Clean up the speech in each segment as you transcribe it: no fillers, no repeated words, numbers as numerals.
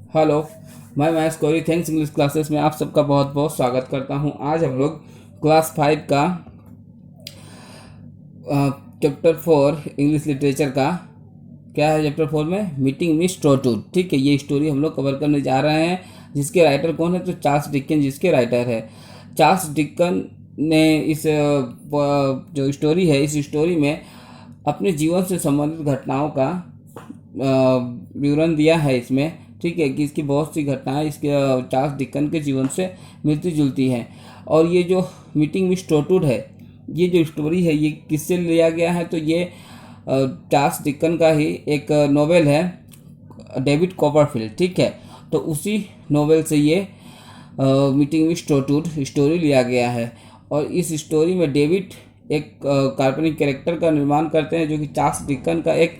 Hello. मैं महेश कोरी thanks English classes में आप सबका बहुत बहुत स्वागत करता हूं। आज हम लोग क्लास 5 का चैप्टर 4 इंग्लिश लिटरेचर का क्या है। चैप्टर 4 में मीटिंग मिस ट्रोटूड, ठीक है। ये स्टोरी हम लोग कवर करने जा रहे हैं। जिसके राइटर कौन है? तो चार्ल्स डिकन जिसके राइटर है। चार्ल्स डिकन ने इस जो स्टोरी है, इस स्टोरी में अपने जीवन से संबंधित घटनाओं का विवरण दिया है इसमें, ठीक है। कि इसकी बहुत सी घटनाएं इसके चार्ल्स डिकन के जीवन से मिलती जुलती हैं। और ये जो मीटिंग मिस ट्रोटूड है, ये जो स्टोरी है, ये किससे लिया गया है? तो ये चार्ल्स डिकन का ही एक नोवेल है, डेविड कॉपरफील्ड, ठीक है। तो उसी नोवेल से ये मीटिंग विद ट्रोटूड स्टोरी लिया गया है। और इस स्टोरी में डेविड एक काल्पनिक कैरेक्टर का निर्माण करते हैं, जो कि चार्ल्स डिकन का एक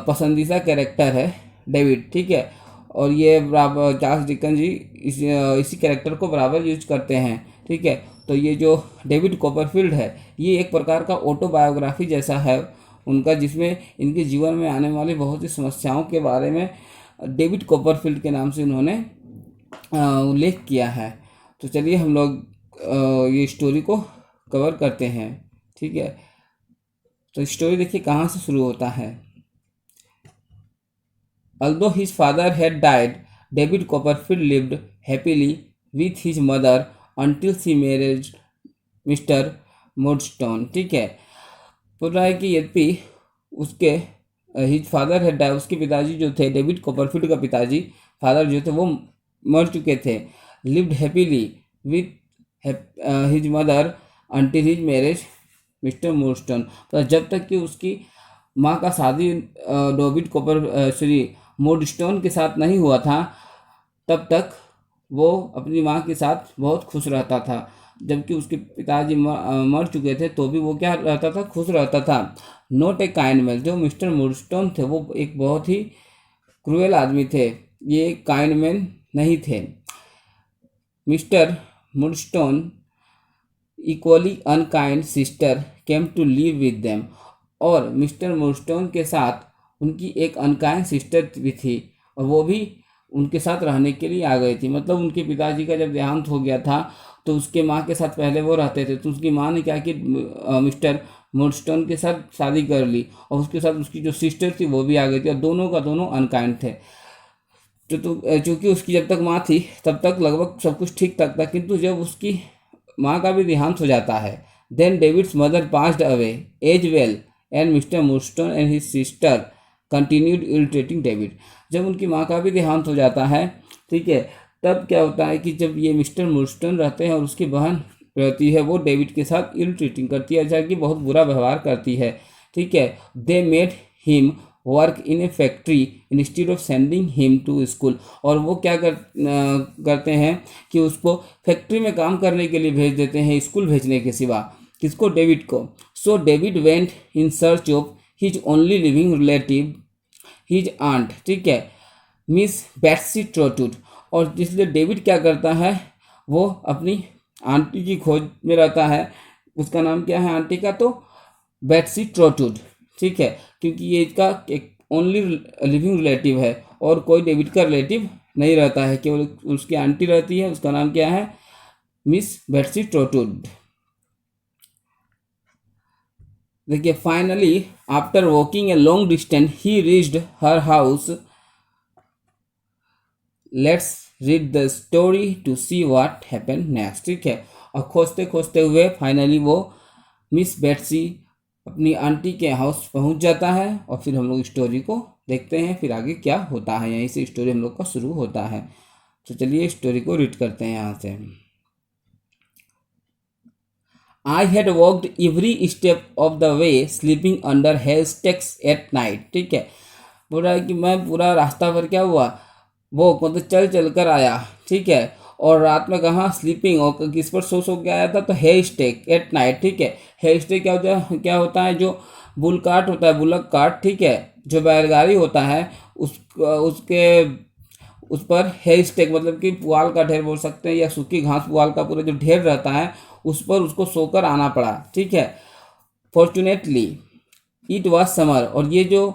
पसंदीदा कैरेक्टर है, डेविड, ठीक है। और ये बराबर चार्ल्स डिकन जी इसी कैरेक्टर को बराबर यूज करते हैं, ठीक है। तो ये जो डेविड कॉपरफील्ड है, ये एक प्रकार का ऑटोबायोग्राफी जैसा है उनका, जिसमें इनके जीवन में आने वाली बहुत सी समस्याओं के बारे में डेविड कॉपरफील्ड के नाम से उन्होंने उल्लेख किया है। तो चलिए हम लोग ये स्टोरी को कवर करते हैं, ठीक है। तो स्टोरी देखिए कहाँ से शुरू होता है। Although his father had died, David Copperfield lived happily with his mother until she married mister Murdstone, ठीक है। बोल रहा है कि यद्यपि उसके हिज फादर है, उसके पिताजी जो थे, डेविड कॉपरफील्ड का पिताजी फादर जो थे वो मर चुके थे। Lived happily with his mother until his marriage mister Murdstone. तो जब तक कि उसकी माँ का शादी डेविड श्री मूरस्टोन के साथ नहीं हुआ था, तब तक वो अपनी माँ के साथ बहुत खुश रहता था। जबकि उसके पिताजी मर चुके थे तो भी वो क्या रहता था? खुश रहता था। नॉट ए काइंड मैन, जो मिस्टर मूरस्टोन थे वो एक बहुत ही क्रूएल आदमी थे, ये काइंड मैन नहीं थे। Mister Murdstone equally unkind sister came to live with them. और मिस्टर मूरस्टोन के साथ उनकी एक अनकाइंड सिस्टर भी थी, और वो भी उनके साथ रहने के लिए आ गई थी। मतलब उनके पिताजी का जब देहांत हो गया था तो उसके माँ के साथ पहले वो रहते थे, तो उसकी माँ ने क्या कि मिस्टर मूरस्टोन के साथ शादी कर ली, और उसके साथ उसकी जो सिस्टर थी वो भी आ गई थी, और दोनों का दोनों अनकाइंड थे। तो चूँकि उसकी जब तक माँ थी तब तक लगभग सब कुछ ठीक ठाक था, किंतु जब उसकी माँ का भी देहांत हो जाता है, then David's mother passed away as well, and mister Murdstone and his sister continued irritating David. जब उनकी माँ का भी देहांत हो जाता है, ठीक है, तब क्या होता है कि जब ये मिस्टर मूरस्टोन रहते हैं और उसकी बहन रहती है, वो डेविड के साथ इरिटेटिंग करती है, जैसा कि बहुत बुरा व्यवहार करती है, ठीक है। They made him work in a factory instead of sending him to school. और वो क्या करते हैं कि उसको फैक्ट्री में काम करने के लिए भेज देते हैं, स्कूल भेजने के सिवा। किसको? डेविड को। So David went in search of his only living relative, his aunt, ठीक है, मिस बेट्सी ट्रोटूड। और इसलिए डेविड क्या करता है, वो अपनी आंटी की खोज में रहता है। उसका नाम क्या है आंटी का? तो बेट्सी ट्रोटूड, ठीक है। क्योंकि ये इसका एक ओनली लिविंग रिलेटिव है, और कोई डेविड का रिलेटिव नहीं रहता है, केवल उसकी आंटी रहती है। उसका नाम क्या है? Miss Betsey Trotwood. देखिए, finally after walking a long distance he reached her house. Let's read the story to see what happened next, ठीक है। और खोजते खोजते हुए फाइनली वो मिस बेट्सी अपनी आंटी के हाउस पहुंच जाता है। और फिर हम लोग स्टोरी को देखते हैं, फिर आगे क्या होता है। यहीं से स्टोरी हम लोग का शुरू होता है। तो चलिए स्टोरी को रीड करते हैं यहाँ से। I had walked every step of the way sleeping under haystacks at night, ठीक है। बोल रहा है कि मैं पूरा रास्ता भर क्या हुआ, वो मतलब चल चल कर आया, ठीक है। और रात में कहाँ? स्लीपिंग, और किस पर सो के आया था? तो हेस्टेक एट नाइट, ठीक है। हेस्टेक क्या होता है? जो बुल कार्ट होता है, बुलक कार्ट, ठीक है, जो बैलगाड़ी होता है, उसके उस पर हेयर स्टेक मतलब कि पुआल का ढेर बोल सकते हैं, या सूखी घास पुआल का पूरा जो ढेर रहता है, उस पर उसको सोकर आना पड़ा, ठीक है। Fortunately it was summer. और ये जो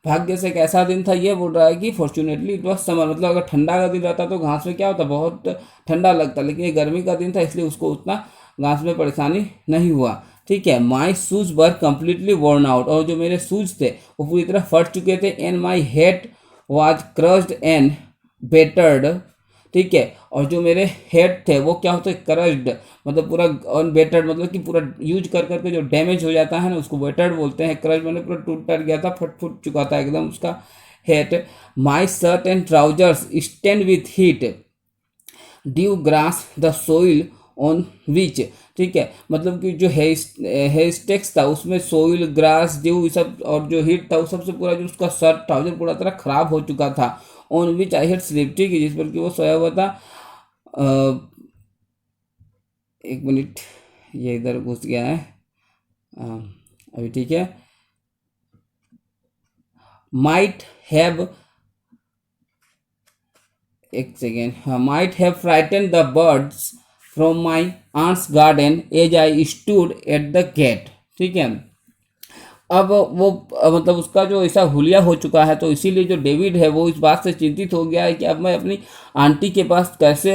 भाग्य से एक ऐसा दिन था, ये बोल रहा है कि फॉर्चुनेटली इट वॉज समर, मतलब अगर ठंडा का दिन रहता तो घास में क्या होता, बहुत ठंडा लगता, लेकिन ये गर्मी का दिन था इसलिए उसको उतना घास में परेशानी नहीं हुआ। ठीक है। My shoes were completely worn out, और जो मेरे शूज थे वो पूरी तरह फट चुके थे। And my head was crossed and battered. ठीक है। और जो मेरे हेड थे वो क्या होते, क्रस्ड, मतलब पूरा, और बेटर्ड मतलब कि पूरा यूज कर करके जो डैमेज हो जाता है ना उसको बेटर्ड बोलते हैं। क्रश मैंने पूरा टूट टट गया था, फट फुट चुका था एकदम उसका head. My shirt and trousers stand with heat due grass the soil on which. ठीक है। मतलब कि जो हेयर स्टेक्स था उसमें सोइल, ग्रास, ड्यू सब, और जो हीट था उस सबसे पूरा जो उसका शर्ट ट्राउजर पूरा तरह खराब हो चुका था। On which I head sleep. ठीक है। जिस पर कि वो सोया हुआ था। एक मिनट, ये इधर घुस गया है। अभी ठीक है। माइट हैव, एक सेकेंड, हाँ, might have frightened the birds from my aunt's garden as I stood at the gate. ठीक है। अब वो मतलब उसका जो ऐसा हुलिया हो चुका है, तो इसीलिए जो डेविड है वो इस बात से चिंतित हो गया है कि अब मैं अपनी आंटी के पास कैसे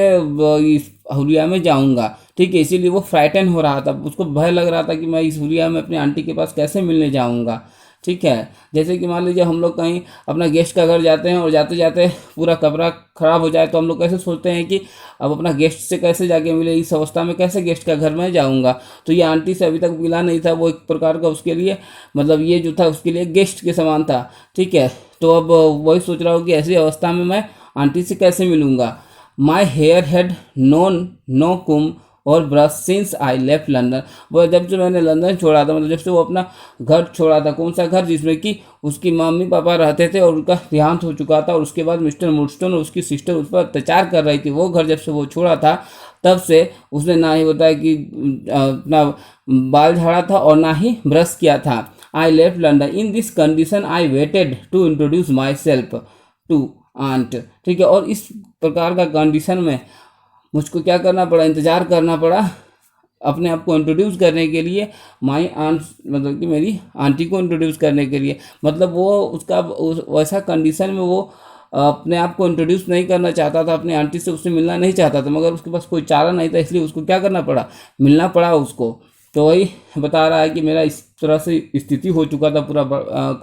इस हुलिया में जाऊंगा। ठीक है। इसीलिए वो फ्राइटन हो रहा था, उसको भय लग रहा था कि मैं इस हुलिया में अपनी आंटी के पास कैसे मिलने जाऊंगा। ठीक है। जैसे कि मान लीजिए हम लोग कहीं अपना गेस्ट का घर जाते हैं और जाते जाते पूरा कमरा खराब हो जाए तो हम लोग कैसे सोचते हैं कि अब अपना गेस्ट से कैसे जाके मिले, इस अवस्था में कैसे गेस्ट का घर में जाऊंगा। तो ये आंटी से अभी तक मिला नहीं था, वो एक प्रकार का उसके लिए, मतलब ये जो था उसके लिए गेस्ट के समान था। ठीक है। तो अब वही सोच रहा हूँ कि ऐसी अवस्था में मैं आंटी से कैसे मिलूंगा। My hair had known no comb और brush since I left London. वो जब से मैंने लंदन छोड़ा था, मतलब जब से वो अपना घर छोड़ा था, कौन सा घर, जिसमें कि उसकी मम्मी पापा रहते थे और उनका देहांत हो चुका था, और उसके बाद मिस्टर मुडस्टोन और उसकी सिस्टर उस पर अत्याचार कर रही थी, वो घर जब से वो छोड़ा था तब से उसने ना ही बताया कि अपना बाल झाड़ा था और ना ही ब्रश किया था। I left London in this condition I waited to introduce myself to aunt. ठीक है। और इस प्रकार का कंडीशन में मुझको क्या करना पड़ा, इंतज़ार करना पड़ा अपने आप को इंट्रोड्यूस करने के लिए, माई आंट, मतलब कि मेरी आंटी को इंट्रोड्यूस करने के लिए। मतलब वो उसका वैसा कंडीशन में वो अपने आप को इंट्रोड्यूस नहीं करना चाहता था, अपनी आंटी से उससे मिलना नहीं चाहता था, मगर उसके पास कोई चारा नहीं था, इसलिए उसको क्या करना पड़ा, मिलना पड़ा उसको। तो वही बता रहा है कि मेरा इस तरह से स्थिति हो चुका था, पूरा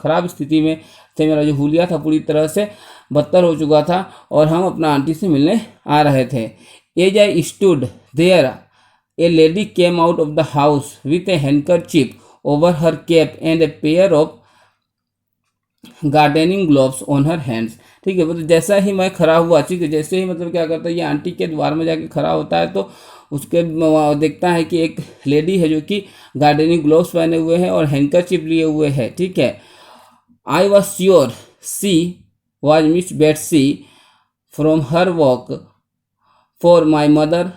ख़राब स्थिति में थे, मेरा जो हुलिया था पूरी तरह से बदतर हो चुका था, और हम अपना आंटी से मिलने आ रहे थे। As I stood there a lady came out of the house with a handkerchief over her cap and a pair of gardening gloves on her hands. ठीक है। मतलब जैसा ही मैं खड़ा हुआ, ठीक है, जैसे ही मतलब क्या करता है ये आंटी के द्वार में जाके खड़ा होता है तो उसके देखता है कि एक लेडी है जो कि गार्डनिंग ग्लोव्स पहने हुए हैं और हैंकरचिप लिए हुए है। ठीक है। I was sure she was Miss Betsey from her walk for my mother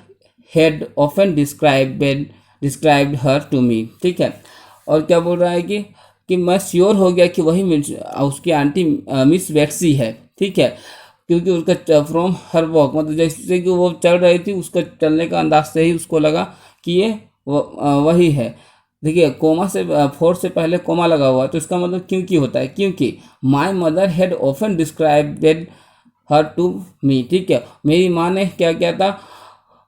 had often described her to me. ठीक है। और क्या बोल रहा है कि मैं श्योर हो गया कि वही उसकी आंटी मिस बेट्सी है। ठीक है। क्योंकि उसका फ्रॉम हर वॉक, मतलब जैसे कि वो चल रही थी, उसका चलने का अंदाज से ही उसको लगा कि ये वही है। देखिए कोमा से फोर से पहले कोमा लगा हुआ है, तो इसका मतलब क्योंकि होता है, क्योंकि my mother had often described her to me. ठीक है। मेरी माँ ने क्या किया था,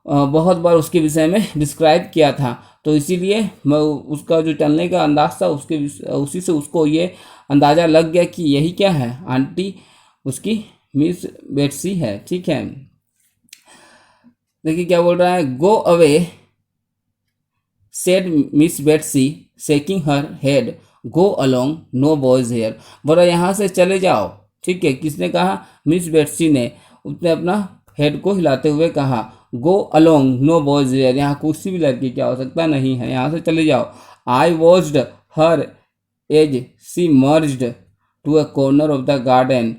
बहुत बार उसके विषय में डिस्क्राइब किया था, तो इसीलिए मैं उसका जो चलने का अंदाज था उसके उसी से उसको ये अंदाज़ा लग गया कि यही क्या है, आंटी उसकी मिस बेट्सी है। ठीक है। देखिए क्या बोल रहा है, go away said Miss Betsey shaking her head, go along no boys here. बोला यहाँ से चले जाओ। ठीक है। किसने कहा, मिस बेट्सी ने। उसने अपना हेड को हिलाते हुए कहा, go along no boys here, यहाँ किसी भी लड़की की आवश्यकता नहीं है, यहाँ से चले जाओ। I watched her as she marched to a corner of the garden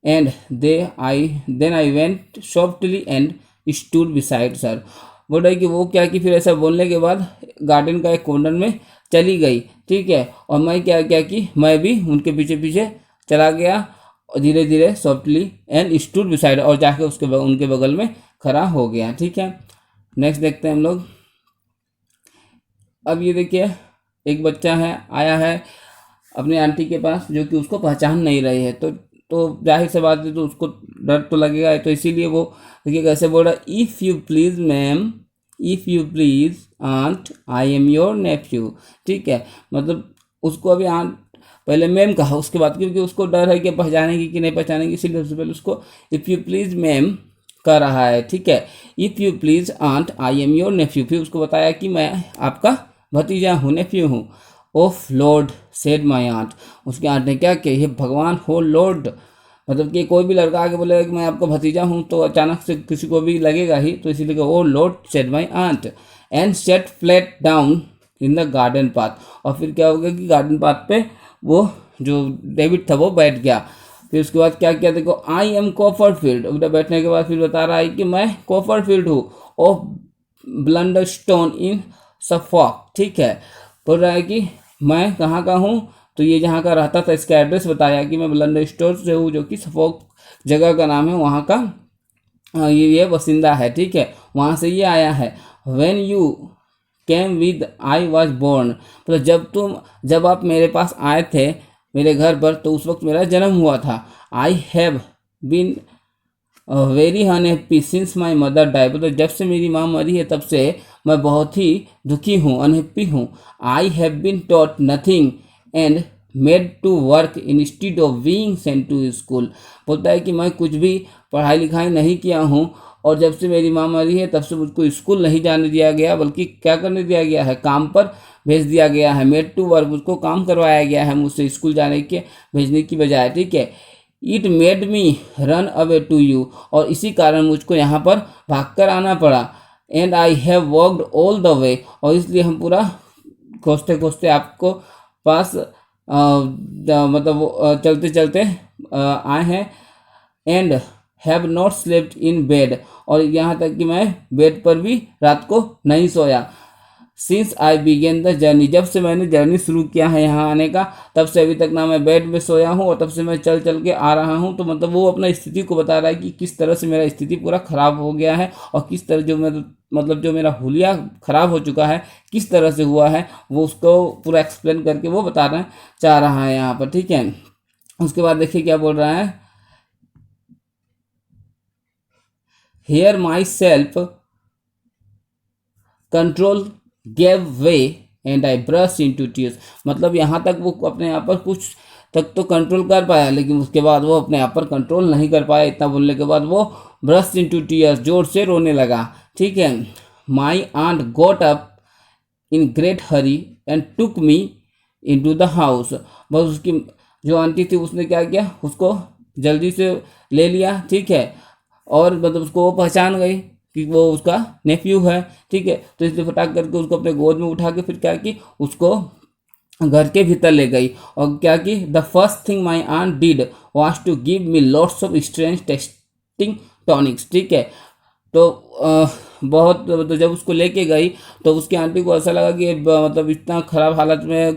and then I went softly and stood beside sir. बोल रहा है कि वो क्या कि फिर ऐसा बोलने के बाद गार्डन का एक कॉर्नर में चली गई। ठीक है। और मैं क्या क्या कि मैं भी उनके पीछे पीछे चला गया और धीरे धीरे सॉफ्टली एंड स्टूड बिसाइड, और जाके उनके बगल में खड़ा हो गया। ठीक है। नेक्स्ट देखते हैं हम लोग। अब ये देखिए एक बच्चा है आया है अपनी आंटी के पास, जो कि उसको पहचान नहीं रही है। तो जाहिर सी बात है, तो उसको डर तो लगेगा। तो इसीलिए वो देखिए कैसे बोल रहा है, if you please ma'am, if you please aunt, I am your nephew. ठीक है, मतलब उसको अभी आंट पहले मैम कहा, उसके बाद क्योंकि उसको डर है कि पहचानेगी कि नहीं पहचानेगी, इसीलिए उससे पहले उसको इफ़ यू प्लीज़ मैम कर रहा है। ठीक है, if you please aunt, I am your nephew. फिर उसको बताया कि मैं आपका भतीजा हूँ, नेफ्यू हूँ। ओफ लॉर्ड सेड माई आंट, उसकी आंट ने क्या किया, हे भगवान हो लॉर्ड, मतलब कि कोई भी लड़का आके बोलेगा कि मैं आपका भतीजा हूँ तो अचानक से किसी को भी लगेगा ही, तो इसीलिए oh lord said my aunt and sat flat down in the garden path. और फिर क्या हो गया कि गार्डन पाथ पे वो जो डेविड था वो बैठ गया। फिर उसके बाद क्या किया, देखो, आई एम कॉफरफील्ड, उधर बैठने के बाद फिर बता रहा है कि मैं कॉफरफील्ड हूँ ऑफ ब्लंडरस्टोन इन सफॉक। ठीक है, बोल रहा है कि मैं कहाँ का हूँ, तो ये जहाँ का रहता था इसका एड्रेस बताया कि मैं ब्लंडरस्टोन से हूँ, जो कि सफॉक जगह का नाम है, वहाँ का ये बसिंदा है। ठीक है, वहाँ से ये आया है। When you came with I was born, मतलब जब आप मेरे पास आए थे मेरे घर पर, तो उस वक्त मेरा जन्म हुआ था। I have been very unhappy since my mother die, मतलब जब से मेरी माँ मरी है तब से मैं बहुत ही दुखी हूँ, अनहैप्पी हूँ। I have been taught nothing and made to work instead of being sent to school, बोलता है कि मैं कुछ भी पढ़ाई लिखाई नहीं किया हूँ, और जब से मेरी माँ मरी है तब से मुझको स्कूल नहीं जाने दिया गया, बल्कि क्या करने दिया गया है, काम पर भेज दिया गया है। मेड टू वर्क, मुझको काम करवाया गया है मुझसे स्कूल जाने के भेजने की बजाय। ठीक है, it made me run away to you, और इसी कारण मुझको यहाँ पर भागकर आना पड़ा। And I have walked all the way, और इसलिए हम पूरा खोजते खोजते आपको पास मतलब चलते चलते आए हैं। And have not slept in bed, और यहाँ तक कि मैं बेड पर भी रात को नहीं सोया। Since I began the journey, जब से मैंने जर्नी शुरू किया है यहाँ आने का, तब से अभी तक ना मैं बेड में सोया हूँ, और तब से मैं चल चल के आ रहा हूँ। तो मतलब वो अपना स्थिति को बता रहा है कि किस तरह से मेरा स्थिति पूरा ख़राब हो गया है, और किस तरह जो मतलब जो मेरा हुलिया ख़राब हो चुका है किस तरह से हुआ है, वो उसको पूरा एक्सप्लेन करके वो बताना चाह रहा है यहाँ पर। ठीक है, उसके बाद देखिए क्या बोल रहा है, here my self control gave way and I burst into tears, मतलब यहाँ तक वो अपने यहाँ पर कुछ तक तो कंट्रोल कर पाया, लेकिन उसके बाद वो अपने आप पर कंट्रोल नहीं कर पाया। इतना बोलने के बाद वो ब्रश इन टू टीयर्स, जोर से रोने लगा। ठीक है, my aunt got up in great hurry and took me into the house, बस उसकी जो आंटी थी उसने क्या किया, उसको जल्दी से ले लिया। ठीक है, और मतलब उसको वो पहचान गई कि वो उसका नेफ्यू है। ठीक है, तो इसलिए फटाक करके उसको अपने गोद में उठा के फिर क्या कि उसको घर के भीतर ले गई, और क्या कि the first thing my aunt did was to give me lots of strange tasting tonics. ठीक है, तो बहुत तो जब उसको लेके गई तो उसकी आंटी को ऐसा लगा कि मतलब इतना ख़राब हालत में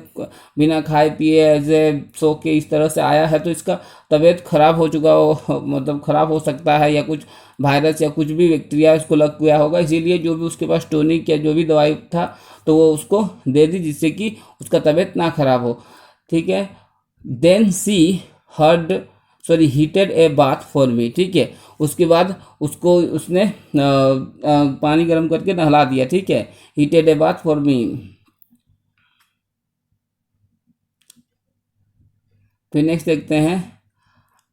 बिना खाए पिए ऐसे सो के इस तरह से आया है, तो इसका तबीयत ख़राब हो चुका हो, मतलब ख़राब हो सकता है, या कुछ वायरस या कुछ भी बैक्टीरिया उसको लग गया होगा। इसीलिए जो भी उसके पास टॉनिक या जो भी दवाई था तो वो उसको दे दी, जिससे कि उसका तबीयत ना ख़राब हो। ठीक है, then she heard heated a bath for me. ठीक है, उसके बाद उसको उसने पानी गर्म करके नहला दिया। ठीक है, heated a bath for me. फिर नेक्स्ट देखते हैं,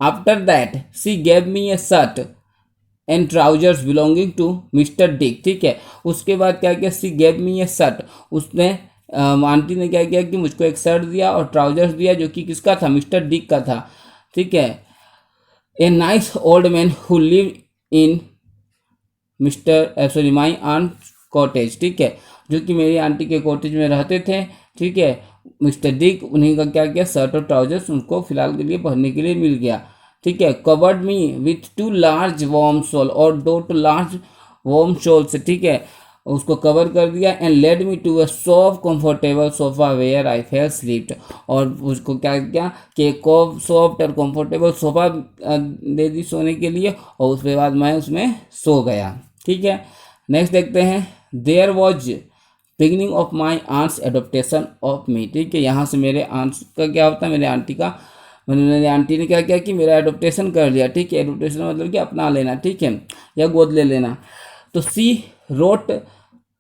after that she gave me a shirt and trousers belonging to mister Dick. ठीक है, उसके बाद क्या किया, she gave me a shirt, उसने आंटी ने क्या किया कि मुझको एक शर्ट दिया और ट्राउजर्स दिया, जो कि किसका था, मिस्टर डिक का था। ठीक है, a nice old man who live in my aunt cottage. ठीक है, जो कि मेरी आंटी के कॉटेज में रहते थे। ठीक है, मिस्टर डिक, उन्हीं का क्या किया, शर्ट और ट्राउजर्स उनको फिलहाल के लिए पहनने के लिए मिल गया। ठीक है, covered me with 2 large warm shawl, और 2 लार्ज वार्म शॉल से, ठीक है, उसको कवर कर दिया। And led me to a soft comfortable sofa where I fell slept, और उसको क्या किया कि एक सॉफ्ट और कंफर्टेबल सोफा दे दी सोने के लिए, और उसके बाद मैं उसमें सो गया। ठीक है, नेक्स्ट देखते हैं, there was beginning of my aunt's adoption of me, ठीक है। यहाँ से मेरे आंट्स का क्या होता है, मेरे आंटी का, मतलब मेरी आंटी ने क्या किया कि मेरा एडोप्टेशन कर लिया, ठीक है। एडोप्टेशन मतलब कि अपना लेना, ठीक है, या गोद ले लेना। तो she wrote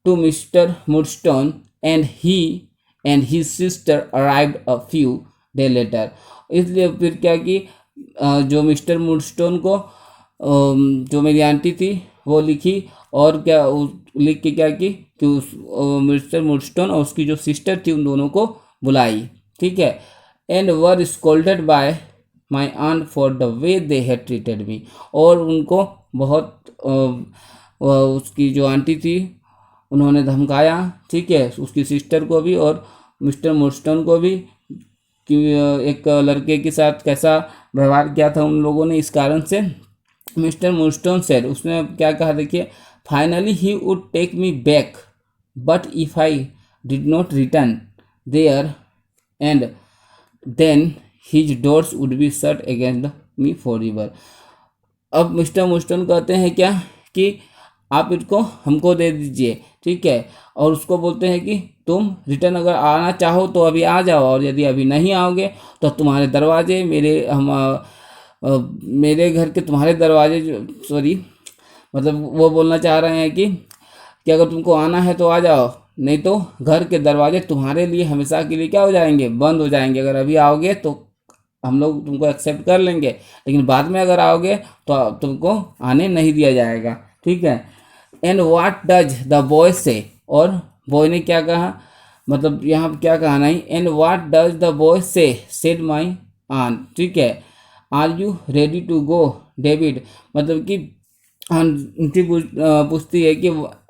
to mister Murdstone and he and his sister arrived a few day later. इसलिए फिर क्या कि जो मिस्टर मुडस्टोन को जो मेरी आंटी थी वो लिखी, और क्या लिख के क्या कि उस मिस्टर मुडस्टोन और उसकी जो सिस्टर थी उन दोनों को बुलाई, ठीक है। And were scolded by my aunt for the way they had treated me, और उनको बहुत उसकी जो आंटी थी उन्होंने धमकाया, ठीक है, उसकी सिस्टर को भी और मिस्टर मुडस्टोन को भी, कि एक लड़के के साथ कैसा व्यवहार किया था उन लोगों ने। इस कारण से मिस्टर मुडस्टोन सेड, उसने क्या कहा देखिए, finally he would take me back but if I did not return there and then his doors would be shut against me for ever. अब मिस्टर मुस्टन कहते हैं क्या कि आप इसको हमको दे दीजिए, ठीक है, और उसको बोलते हैं कि तुम रिटर्न अगर आना चाहो तो अभी आ जाओ, और यदि अभी नहीं आओगे तो तुम्हारे दरवाजे मेरे घर के तुम्हारे दरवाजे, सॉरी, मतलब वो बोलना चाह रहे हैं कि अगर तुमको आना है तो आ जाओ, नहीं तो घर के दरवाजे तुम्हारे लिए हमेशा के लिए क्या हो जाएंगे, बंद हो जाएंगे। अगर अभी आओगे तो हम लोग तुमको एक्सेप्ट कर लेंगे, लेकिन बाद में अगर आओगे तो तुमको आने नहीं दिया जाएगा, ठीक है। And what does the boy से, और बॉय ने क्या कहा, मतलब यहाँ पे क्या कहा नहीं, and what does the boy say said my aunt, ठीक है। Are you ready to go David, मतलब कि आंटी पूछती है कि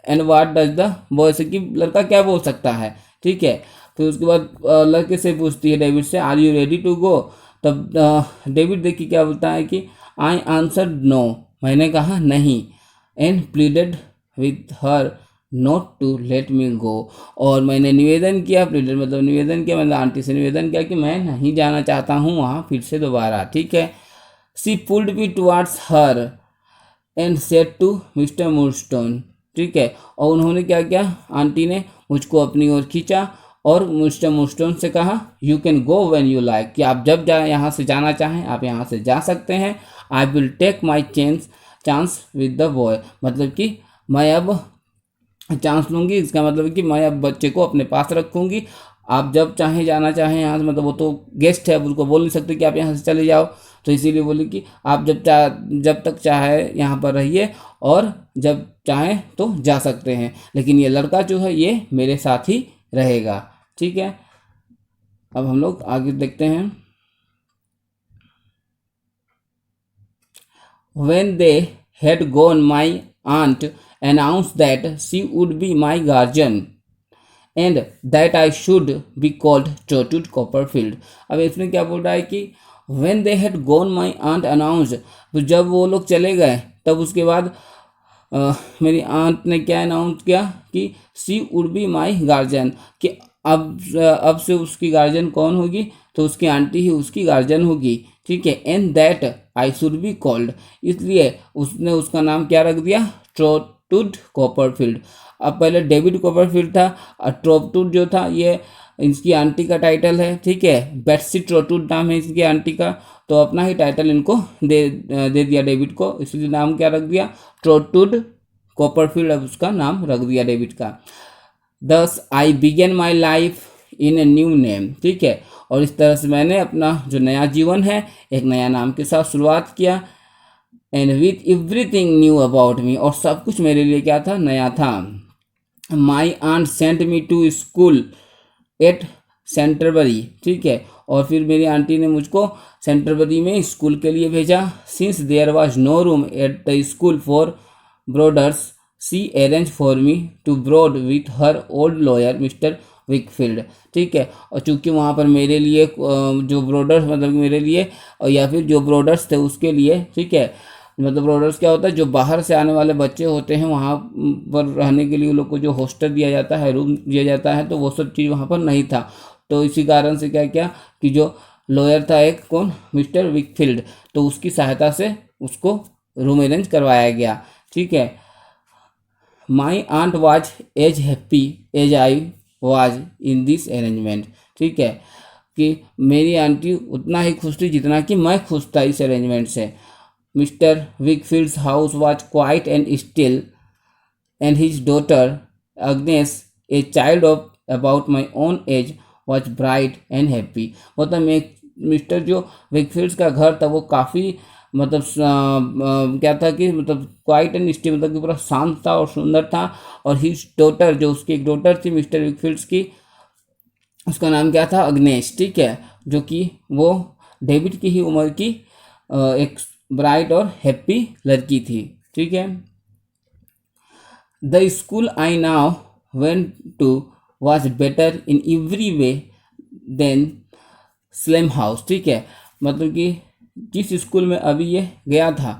and what does the boy say, कि लड़का क्या बोल सकता है, ठीक है। फिर उसके बाद लड़के से पूछती है डेविड से, are you ready to go. तब डेविड देखिए क्या बोलता है कि आई आंसर्ड नो, मैंने कहा नहीं, and pleaded with her not to let me go, और मैंने निवेदन किया, प्लीडेड मतलब निवेदन किया, मतलब आंटी से निवेदन किया कि मैं नहीं जाना चाहता हूँ वहाँ फिर से दोबारा, ठीक है। She pulled me towards her and said to mister Murdstone, ठीक है, और उन्होंने क्या किया, आंटी ने मुझको अपनी ओर खींचा और मिस्टर मुडस्टोन से कहा, you can go when you like, कि आप जब यहाँ से जाना चाहें आप यहाँ से जा सकते हैं। I will take my chance with the boy, मतलब कि मैं अब चांस लूँगी, इसका मतलब कि मैं अब बच्चे को अपने पास रखूँगी, आप जब चाहें जाना चाहें यहाँ से, मतलब वो तो गेस्ट है, अब उसको बोल नहीं सकते कि आप यहाँ से चले जाओ, तो इसीलिए बोली कि आप जब तक चाहे यहाँ पर रहिए, और जब चाहें तो जा सकते हैं, लेकिन ये लड़का जो है ये मेरे साथ ही रहेगा, ठीक है। अब हम लोग आगे देखते हैं। When they had gone, my aunt announced that she would be my guardian and that I should be called Trotwood Copperfield। अब इसमें क्या बोल रहा है कि when they had gone, my aunt announced, तो जब वो लोग चले गए तब उसके बाद मेरी आंट ने क्या अनाउंस किया कि सी वुड बी माई गार्जियन, कि अब से उसकी गार्जियन कौन होगी, तो उसकी आंटी ही उसकी गार्जियन होगी, ठीक है। And that I should be called, इसलिए उसने उसका नाम क्या रख दिया, ट्रोटवुड कॉपरफील्ड। अब पहले डेविड कॉपरफील्ड था, और ट्रोटवुड जो था ये इसकी आंटी का टाइटल है, ठीक है। बेट्सी ट्रोटवुड नाम है इसकी आंटी का, तो अपना ही टाइटल इनको दे दिया डेविड को, इसलिए नाम क्या रख दिया, ट्रोटवुड कॉपरफील्ड, अब उसका नाम रख दिया डेविड का। Thus I began my life in a new name, ठीक है, और इस तरह से मैंने अपना जो नया जीवन है एक नया नाम के साथ शुरुआत किया। And with everything new about me, और सब कुछ मेरे लिए क्या था, नया था। My aunt sent me to school at Canterbury, ठीक है, और फिर मेरी आंटी ने मुझको सेंटरबरी में स्कूल के लिए भेजा। Since there was no room at the school for boarders, she arrange for me to board with her old lawyer mister Wickfield, ठीक है। और चूंकि वहाँ पर मेरे लिए जो ब्रॉडर्स, मतलब मेरे लिए या फिर जो ब्रॉडर्स थे उसके लिए, ठीक है, मतलब ब्रॉडर्स क्या होता है, जो बाहर से आने वाले बच्चे होते हैं वहाँ पर रहने के लिए उन लोग को जो हॉस्टल दिया जाता है, रूम दिया जाता है, तो वो सब चीज़ वहाँ पर नहीं था। तो इसी कारण से क्या किया कि जो लॉयर था एक, कौन, मिस्टर विकफील्ड, तो उसकी सहायता से उसको रूम अरेंज करवाया गया, ठीक है। My aunt was as happy as I was in this arrangement. ठीक है, कि मेरी आंटी उतना ही खुश थी जितना कि मैं खुश था इस अरेंजमेंट से। Mister Wickfield's house was quiet and still and his daughter Agnes, a child of about my own age, was bright and happy। मतलब मैं मिस्टर जो वेकफील्ड्स का घर था वो काफ़ी मतलब क्या था कि मतलब क्वाइट एंड स्टे मतलब कि पूरा शांत था और सुंदर था। और हिज डॉटर जो उसकी एक डॉटर थी मिस्टर वेकफील्ड्स की, उसका नाम क्या था, अग्नेश। ठीक है, जो कि वो डेविड की ही उम्र की एक ब्राइट और हैप्पी लड़की थी। ठीक है, The school I now went to was better in every way than slam house. ठीक है, मतलब कि जिस स्कूल में अभी ये गया था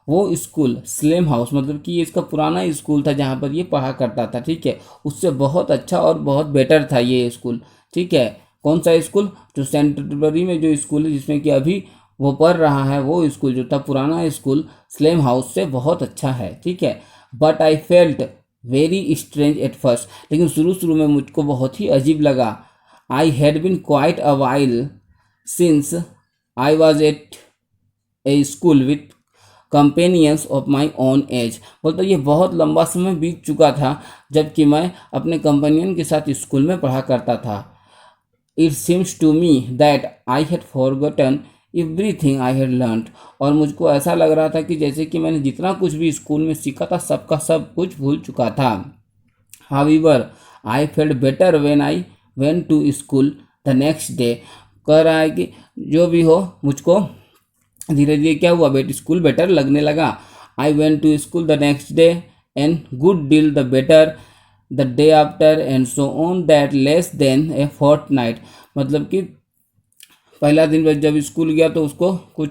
वो स्कूल स्लेम हाउस, मतलब कि ये इसका पुराना स्कूल था जहाँ पर ये पढ़ा करता था। ठीक है, उससे बहुत अच्छा और बहुत बेटर था ये स्कूल। ठीक है, कौन सा स्कूल, जो सेंटरबरी में जो स्कूल है जिसमें कि अभी वो पढ़ रहा है, वो स्कूल जो था पुराना स्कूल स्लेम हाउस से बहुत अच्छा है। ठीक है, but I felt very strange at first, लेकिन शुरू में मुझको बहुत ही अजीब लगा। I had been quite a while since I was at a school with companions of my own age. बोलते ये बहुत लंबा समय बीत चुका था जबकि मैं अपने कंपेनियन के साथ स्कूल में पढ़ा करता था। It seems to me that I had forgotten everything I had learned, और मुझको ऐसा लग रहा था कि जैसे कि मैंने जितना कुछ भी स्कूल में सीखा था सबका सब कुछ भूल चुका था। However I felt better when I went to school the next day. कह रहा है कि जो भी हो मुझको धीरे धीरे क्या हुआ, स्कूल बेटर लगने लगा। I went to school the next day and good deal the better the day after and so on that less than a fortnight. मतलब कि पहला दिन जब स्कूल गया तो उसको कुछ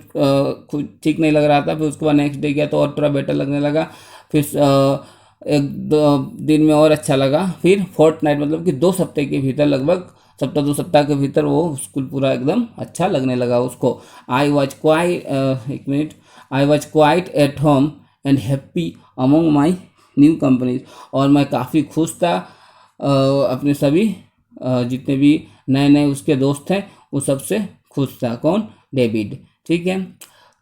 ठीक नहीं लग रहा था, फिर उसके बाद नेक्स्ट डे गया तो और थोड़ा बेटर लगने लगा, फिर एक दो दिन में और अच्छा लगा, फिर फोर्टनाइट मतलब कि 2 सप्ताह के भीतर, लगभग सप्ताह 2 सप्ताह के भीतर वो स्कूल पूरा एकदम अच्छा लगने लगा उसको। I was quite at home and happy among my new companies, और मैं काफ़ी खुश था अपने सभी जितने भी नए नए उसके दोस्त हैं वो सबसे खुश था। कौन, डेविड। ठीक है,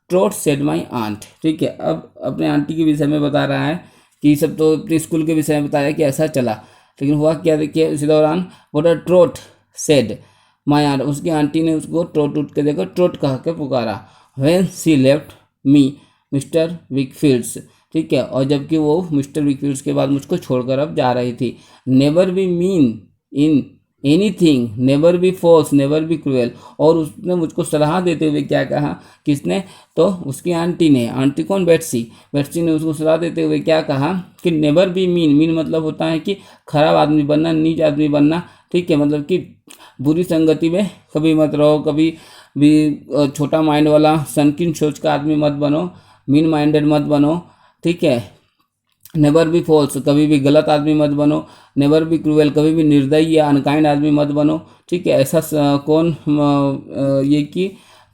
ट्रोट सेड माई आंट। ठीक है, अब अपने आंटी के विषय में बता रहा है कि सब तो अपने स्कूल के विषय में बताया कि ऐसा चला, लेकिन हुआ क्या देखिए इसी दौरान। बोला ट्रोट सेड माई आंट, उसकी आंटी ने उसको ट्रोट उठ के देखो ट्रोट कह के पुकारा। When she left me mister Wickfield's. ठीक है, और जबकि वो मिस्टर विकफील्ड्स के बाद मुझको छोड़कर अब जा रही थी। Never be mean in anything, never be false, never be cruel. और उसने मुझको सलाह देते हुए क्या कहा, किसने, तो उसकी आंटी ने। आंटी कौन, बेट्सी। बेट्सी ने उसको सलाह देते हुए क्या कहा कि नेवर बी मीन, मीन मतलब होता है कि खराब आदमी बनना, नीच आदमी बनना। ठीक है, मतलब कि बुरी संगति में कभी मत रहो, कभी भी छोटा माइंड वाला संकीर्ण सोच का आदमी मत बनो, मीन माइंडेड मत बनो। ठीक है, नेवर बी फॉल्स, कभी भी गलत आदमी मत बनो। नेवर बी क्रूएल, कभी भी निर्दयी या अनकाइंड आदमी मत बनो। ठीक है, ऐसा कौन ये की,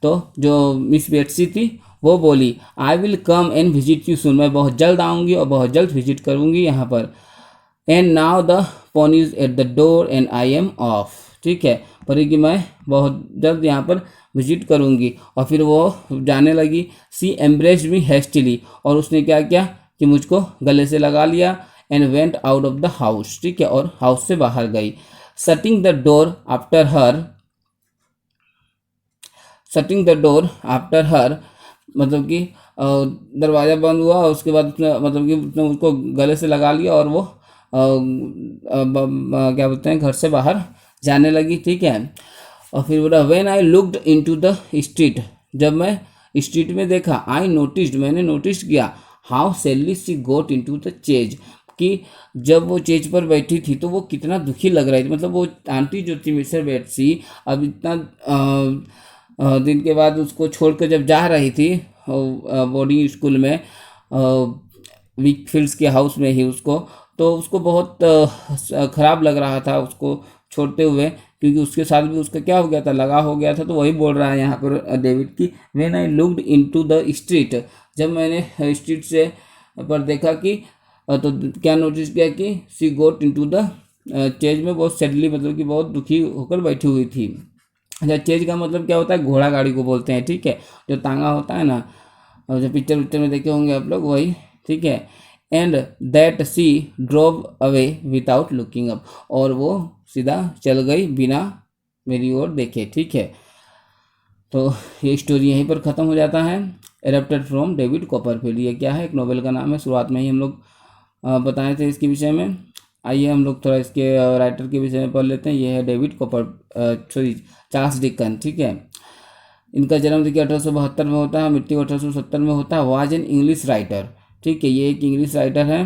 तो जो मिस बेट्सी थी वो बोली I will come and visit you soon, मैं बहुत जल्द आऊँगी और बहुत जल्द विजिट करूँगी यहाँ पर। And now the ponies at the door and I am of. ठीक है, पर कि मैं बहुत जल्द यहाँ पर विजिट करूँगी, और फिर वो जाने लगी। सी एम्ब्रेस्ड मी हेस्टिली, और उसने क्या किया कि मुझको गले से लगा लिया। And went out of the house. ठीक है, और हाउस से बाहर गई। Shutting the door after her, shutting the door after her मतलब कि दरवाज़ा बंद हुआ और उसके बाद उसने मतलब कि उसने उसको गले से लगा लिया और वो क्या बोलते हैं घर से बाहर जाने लगी। ठीक है, और फिर बोला when I looked into the street, जब मैं स्ट्रीट में देखा, आई नोटिस्ड, मैंने नोटिस किया, how sadly she got into the chaise, कि जब वो चेज पर बैठी थी तो वो कितना दुखी लग रही थी। मतलब वो आंटी जो थी मिस्टर बेट्सी, अब इतना दिन के बाद उसको छोड़कर जब जा रही थी बोर्डिंग स्कूल में विकफील्ड्स के हाउस में ही उसको, तो उसको बहुत ख़राब लग रहा था उसको छोड़ते हुए, क्योंकि उसके साथ भी उसका क्या हो गया था, लगा हो गया था। तो वही बोल रहा है यहाँ पर डेविड की when I looked into the street, जब मैंने स्ट्रीट से पर देखा कि तो क्या नोटिस किया कि सी गोट इनटू द चेज में बहुत सैडली, मतलब कि बहुत दुखी होकर बैठी हुई थी। अच्छा, चेज का मतलब क्या होता है? घोड़ा गाड़ी को बोलते हैं, ठीक है, जो तांगा होता है ना, और जो पिक्चर विक्चर में देखे होंगे आप लोग, वही, ठीक है। And that she drove away without looking up, और वो सीधा चल गई बिना मेरी ओर देखे, ठीक है। तो ये स्टोरी यहीं पर ख़त्म हो जाता है। एडेप्टेड फ्रॉम डेविड कॉपरफील्ड, ये क्या है? एक नोवेल का नाम है, शुरुआत में ही हम लोग बताए थे इसके विषय में। आइए हम लोग थोड़ा इसके राइटर के विषय में पढ़ लेते हैं। ये है डेविड चार्ल्स डिकन, ठीक है। इनका जन्म देखिए 1872 में होता है, मृत्यु 1870 में होता है। वाज एन इंग्लिश राइटर, ठीक है, ये एक इंग्लिश राइटर है।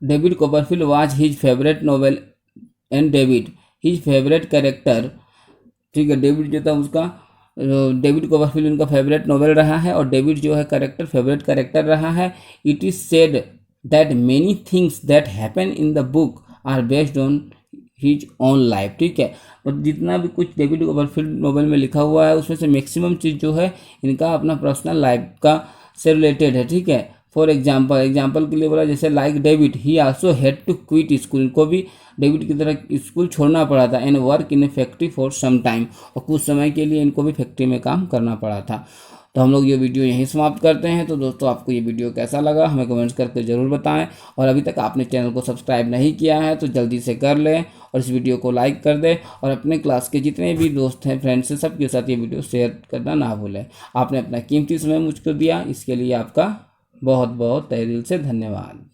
David Copperfield was his favourite novel and David his favourite character, ठीक है। डेविड जो था उसका, डेविड कॉपरफील्ड उनका फेवरेट नोवेल रहा है, और डेविड जो है कैरेक्टर, फेवरेट कैरेक्टर रहा है। It is said that many things that happen in the book are based on his own life, ठीक है। और जितना भी कुछ डेविड कॉपरफील्ड नोवेल में लिखा हुआ है उसमें से मैक्सिमम चीज़ जो है इनका अपना पर्सनल लाइफ का से रिलेटेड है, ठीक है। फॉर एग्जाम्पल के लिए बोला, जैसे like David he also had to quit school, इनको भी डेविड की तरह स्कूल छोड़ना पड़ा था। And work in a factory for some time, और कुछ समय के लिए इनको भी फैक्ट्री में काम करना पड़ा था। तो हम लोग ये वीडियो यहीं समाप्त करते हैं। तो दोस्तों, आपको ये वीडियो कैसा लगा हमें कमेंट्स करके ज़रूर बताएं, और अभी तक आपने चैनल को सब्सक्राइब नहीं किया है तो जल्दी से कर लें, और इस वीडियो को लाइक कर दें, और अपने क्लास के जितने भी दोस्त हैं, फ्रेंड्स हैं, सबके साथ ये वीडियो शेयर करना ना भूलें। आपने अपना कीमती समय मुझको दिया, इसके लिए आपका बहुत बहुत तहे दिल से धन्यवाद।